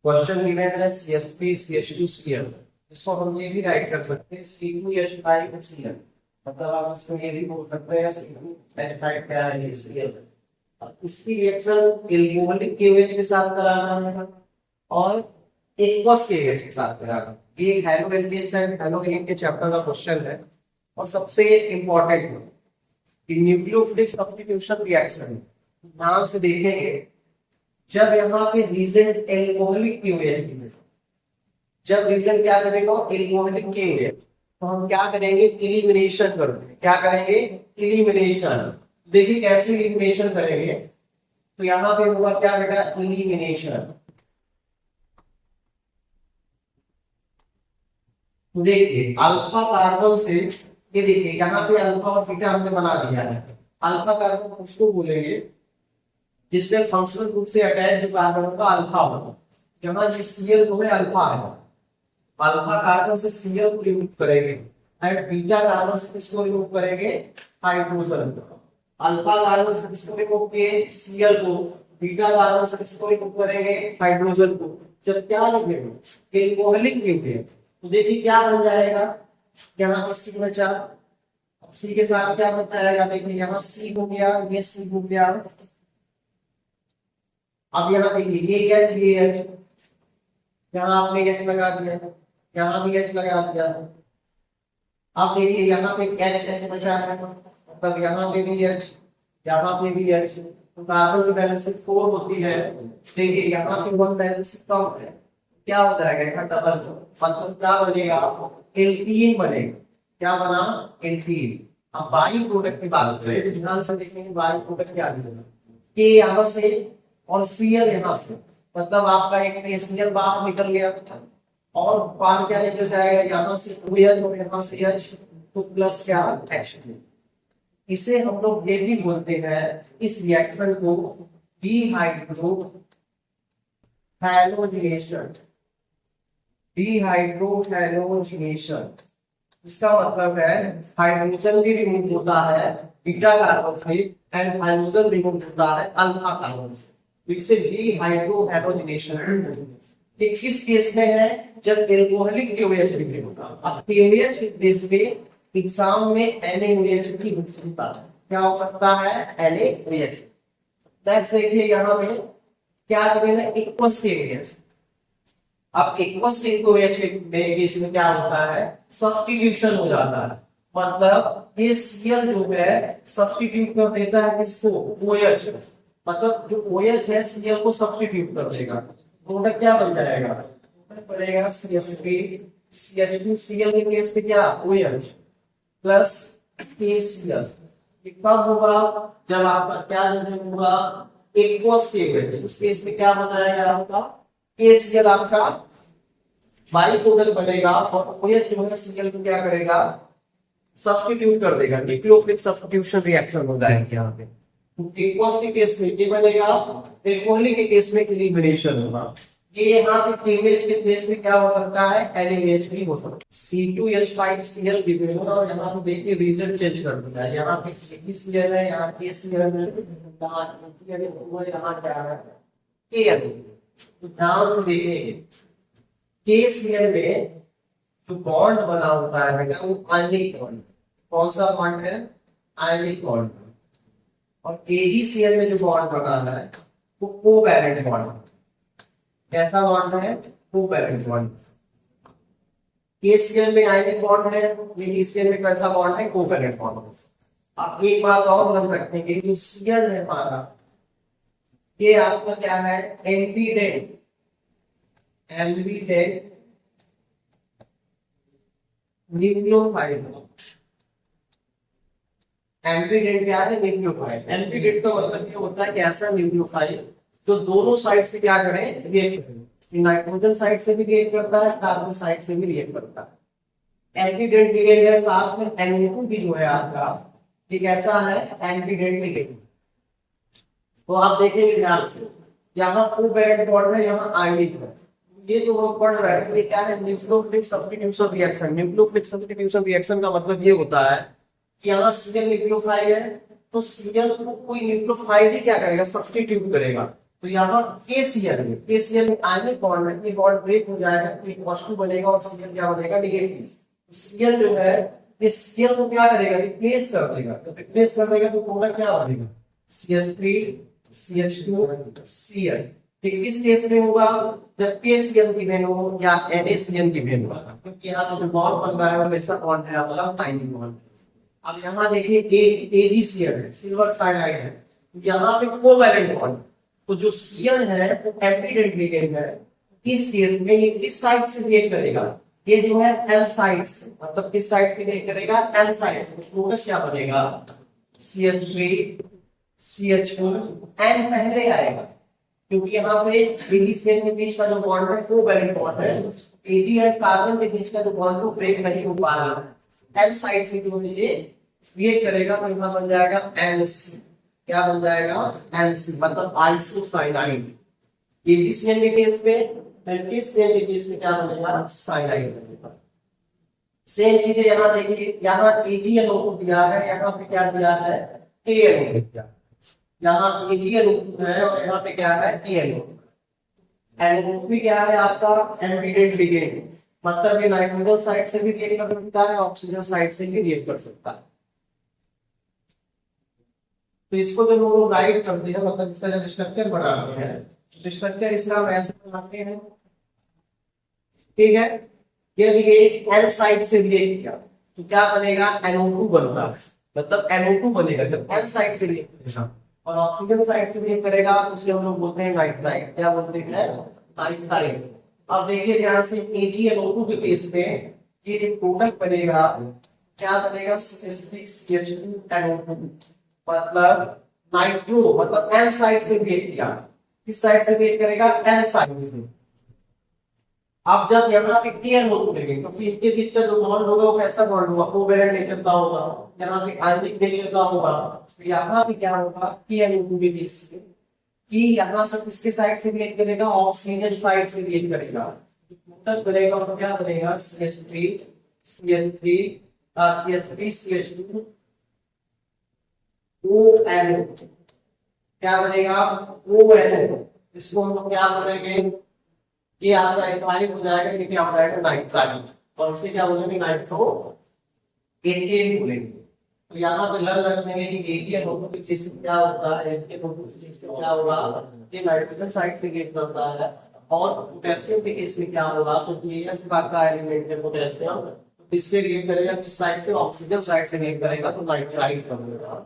Question given है CH3 CH2Cl, इसको हम ये भी राइट कर सकते हैं C2H5Cl, मतलब आप इसको ये भी बोल सकते हैं C2H5 क्या है ये Cl। अब इसकी रिएक्शन एल्कोहलिक KOH के साथ कराना है और एक्वस KOH के साथ कराना। ये हेलोएल्केन्स है, हेलोएल्केन के चैप्टर का क्वेश्चन है और सबसे इंपॉर्टेंट है कि न्यूक्लियोफिलिक सब्स्टिट्यूशन रिएक्शन ध्यान से देखेंगे। जब यहाँ पे रीजन एल्कोहलिक KOH की, जब रीजन क्या करेगा एल्कोहलिक KOH, तो हम क्या करेंगे एलिमिनेशन करेंगे। क्या करेंगे एलिमिनेशन। देखिए कैसे एलिमिनेशन करेंगे, तो यहाँ पे होगा क्या बेटा एलिमिनेशन। देखिए अल्फा कार्बन से, ये देखिए यहाँ पे अल्फा और बीटा हमने बना दिया है। अल्फा कार्बन उसको बोलेंगे जिसमें फंक्शनल ग्रुप से अटैच जो कार्बन होगा अल्फा होगा। यहाँ ये Cl जो है अल्फा है, अल्फा कार्बन से Cl को रिमूव करेंगे एंड बीटा कार्बन से किसको रिमूव करेंगे हाइड्रोजन। अल्फा कार्बन से किसको रिमूव किए Cl को, बीटा कार्बन से किसको रिमूव करेंगे हाइड्रोजन को। जब क्या लिखेंगे एल्कोहलिक लिखेंगे तो देखिए क्या बन जाएगा, यहाँ पर C बचा, C के साथ क्या बन जाएगा, देखिए यहाँ C हो गया, ये C हो गया। अब यहाँ देखिए ये H, यहाँ आपने H लगा दिया, यहाँ भी H लगा दिया। अब देखिए यहाँ पे H बचा है, मतलब यहाँ पे भी H, यहाँ पे भी H, तो कार्बन की वैलेंसी 4 होती है। देखिए यहाँ पे 1 वैलेंसी कम है, क्या हो जाएगा यहाँ डबल, मतलब क्या बनेगा एल्कीन बनेगा। क्या बना एल्कीन। अब बाई प्रोडक्ट की बात करें तो ध्यान से देखेंगे बाई प्रोडक्ट क्या बनेगा के यहाँ से और Cl यहाँ से, मतलब आपका एक Cl बाहर निकल गया और बाहर क्या निकल जाएगा यहाँ से OH और यहाँ से H, तो प्लस क्या H। इसे हम लोग ये भी बोलते हैं इस रिएक्शन को डिहाइड्रो हैलोजिनेशन। डिहाइड्रोहैलोजिनेशन इसका मतलब है हाइड्रोजन भी रिमूव होता है बीटा कार्बन से एंड हाइड्रोजन रिमूव होता है अल्फा कार्बन से, तो इसे डिहाइड्रोहैलोजिनेशन। ये किस केस में है, जब एल्कोहलिक KOH रिमूव होता है। अब KOH के केस में एग्जाम में NaOH की होता है, क्या हो सकता है NaOH। नेक्स्ट देखिए यहाँ पे क्या करेंगे एक्वस KOH। अब एक्वस KOH के केस में क्या होता है सब्स्टिट्यूशन हो जाता है, मतलब ये Cl जो है सब्स्टिट्यूट कर देता है किसको OH, मतलब जो OH है Cl को सब्स्टिट्यूट कर देगा, प्रोडक्ट क्या बन जाएगा बनेगा CH3 CH2Cl के केस में क्या OH प्लस KCl। कब होगा जब आपका क्या होगा एक्वस KOH, उस केस में क्या बन जाएगा आपका KCl आपका बाई प्रोडक्ट बनेगा और OH जो है Cl को क्या करेगा सब्स्टिट्यूट कर देगा। न्यूक्लियोफिलिक सब्स्टिट्यूशन रिएक्शन हो जाएगी यहाँ पे। एक्वस के केस में ये बनेगा, एल्कोहलिक के केस में एलिमिनेशन होगा। ये यहाँ पे KOH के केस में क्या हो सकता है NaOH भी हो सकता है। C2H5Cl गिवन और यहाँ पे देखिए रीजन चेंज कर दिया है, यहाँ पे CL है, यहाँ KCl है, यहाँ क्या है Kl। तो ध्यान से देखेंगे KCl में जो बॉन्ड बना होता है बेटा वो आयनिक बॉन्ड। कौन सा बॉन्ड है आयनिक बॉन्ड। और AgCl में जो बॉन्ड बना है वो कोवैलेंट बॉन्ड। कैसा बॉन्ड है कोवैलेंट बॉन्ड। KCl में आयनिक बॉन्ड है, AgCl में कैसा बॉन्ड है कोवैलेंट बॉन्ड। अब एक बात और ध्यान रखेंगे जो Cl है हमारा ये आपका क्या है एम्पीडेंट। एम्पीडेंट न्यूक्लियोफाइल। एम्पीडेंट क्या है न्यूक्लियोफाइल। एम्पीडेंट का मतलब ये होता है कि ऐसा न्यूक्लियोफाइल जो दोनों साइड से क्या करें रिएक्ट करें, नाइट्रोजन साइड से भी रिएक्ट करता है कार्बन साइड से भी रिएक्ट करता है। एम्पीडेंट लिगेंड है, साथ में NO2 भी जो है आपका ये कैसा है एम्पीडेंट लिगेंड। तो आप देखेंगे ध्यान से यहाँ कोवैलेंट बॉन्ड है, यहाँ आयनिक है। ये जो हम पढ़ रहे हैं ये क्या है nucleophilic substitution reaction. Nucleophilic substitution reaction का मतलब ये होता है कि यहाँ Cl न्यूक्लियोफाइल है तो Cl को कोई न्यूक्लियोफाइल ही क्या करेगा सब्स्टिट्यूट करेगा। तो यहाँ KCl में आयनिक बॉन्ड है, ये बॉन्ड ब्रेक हो जाएगा, एक पॉजिटिव बनेगा और Cl क्या बनेगा, नेगेटिव। Cl जो है इस Cl को क्या करेगा, रिप्लेस कर देगा। तो रिप्लेस कर देगा तो प्रोडक्ट क्या बनेगा, CH3 CH2 Cl। ठीक, किस केस में होगा, जब KCl की वैल्यू हो या NaCl की वैल्यू हो, क्योंकि यहाँ पे जो बॉन्ड बन रहा है वो वैसा बॉन्ड है आपका टाइनी बॉन्ड। अब यहाँ देखिए AgCl है, सिल्वर साइनाइड है, यहाँ पे कोवैलेंट बॉन्ड, तो जो Cl है वो एंटीडेंट लिगेंड है। इस केस में ये किस साइड से रिएक्ट करेगा, ये जो है L साइड से, मतलब किस साइड से रिएक्ट करेगा, L साइड से। प्रोडक्ट क्या बनेगा, CH3 CH2 N पहले आएगा, क्योंकि यहाँ पे AgCl के बीच का जो बॉन्ड है कोवैलेंट बॉन्ड है, Ag और कार्बन के बीच का जो बॉन्ड है ब्रेक नहीं हो पा रहा है, L साइड से जो ये रिएक्ट करेगा तो यहाँ बन जाएगा NC। क्या बन जाएगा, NC, मतलब आइसोसाइनाइड। AgCl के केस में, KCl के केस में क्या बनेगा, साइनाइड बनेगा। सेम चीजें यहाँ देखिए, यहाँ AgNO2 दिया है, यहाँ पे क्या दिया है, KNO2 दिया। यहाँ AgNO2 है और यहाँ पे क्या है, KNO2। NO2 भी क्या है आपका, एंटीडेंट लिगेंड, मतलब ये नाइट्रोजन साइड से भी रिएक्ट कर सकता है, ऑक्सीजन साइड से भी रिएक्ट कर सकता है। तो इसको जब लोग राइट करते हैं, मतलब इसका जब स्ट्रक्चर बनाते हैं, तो स्ट्रक्चर इसका हम ऐसे बनाते हैं, ठीक है। ये L साइड से रिएक्ट किया तो क्या बनेगा, NO2 बनता है, मतलब NO2 बनेगा जब L साइड से रिएक्ट करेगा, और ऑक्सीजन साइड से रिएक्ट करेगा तो उसे हम लोग बोलते हैं नाइट्राइड। क्या बोलते हैं, नाइट्राइड। अब देखिए ध्यान से, AgNO2 के केस में ये जो प्रोडक्ट बनेगा क्या बनेगा, CH2NO2, मतलब नाइट्रो, मतलब N साइड से रिएक्ट किया, किस साइड से रिएक्ट करेगा, N साइड से। अब जब यहाँ पे KNO2 लेंगे, क्योंकि इनके बीच का जो बॉन्ड होगा वो कैसा बॉन्ड होगा, कोवैलेंट नेचर का होगा, यहाँ पे आयनिक नेचर का होगा। तो यहाँ पे क्या होगा, KNO2 के केस में कि यहाँ से किसके साइड से रिएक्ट करेगा, ऑक्सीजन साइड से रिएक्ट करेगा, तब बनेगा तो क्या बनेगा, CH3 CH2 ONO। क्या बनेगा, ONO। इसको हम लोग क्या बोलेंगे, ये आपका इथाइल हो जाएगा, ये क्या हो जाएगा, नाइट्राइड, और उसे क्या बोलेंगे, नाइट्रो एथेन बोलेंगे। तो यहाँ पे लग रखेंगे कि AgNO2 के केस में क्या होता है, AgNO2 के केस में क्या होगा, ये नाइट्रोजन साइड से रिएक्ट करता है, और पोटेशियम के केस में क्या होगा, तो ये इस बात का एलिमेंट है पोटेशियम, इससे रिएक्ट करेगा किस साइड से, ऑक्सीजन साइड से रिएक्ट करेगा तो नाइट्राइड बनेगा।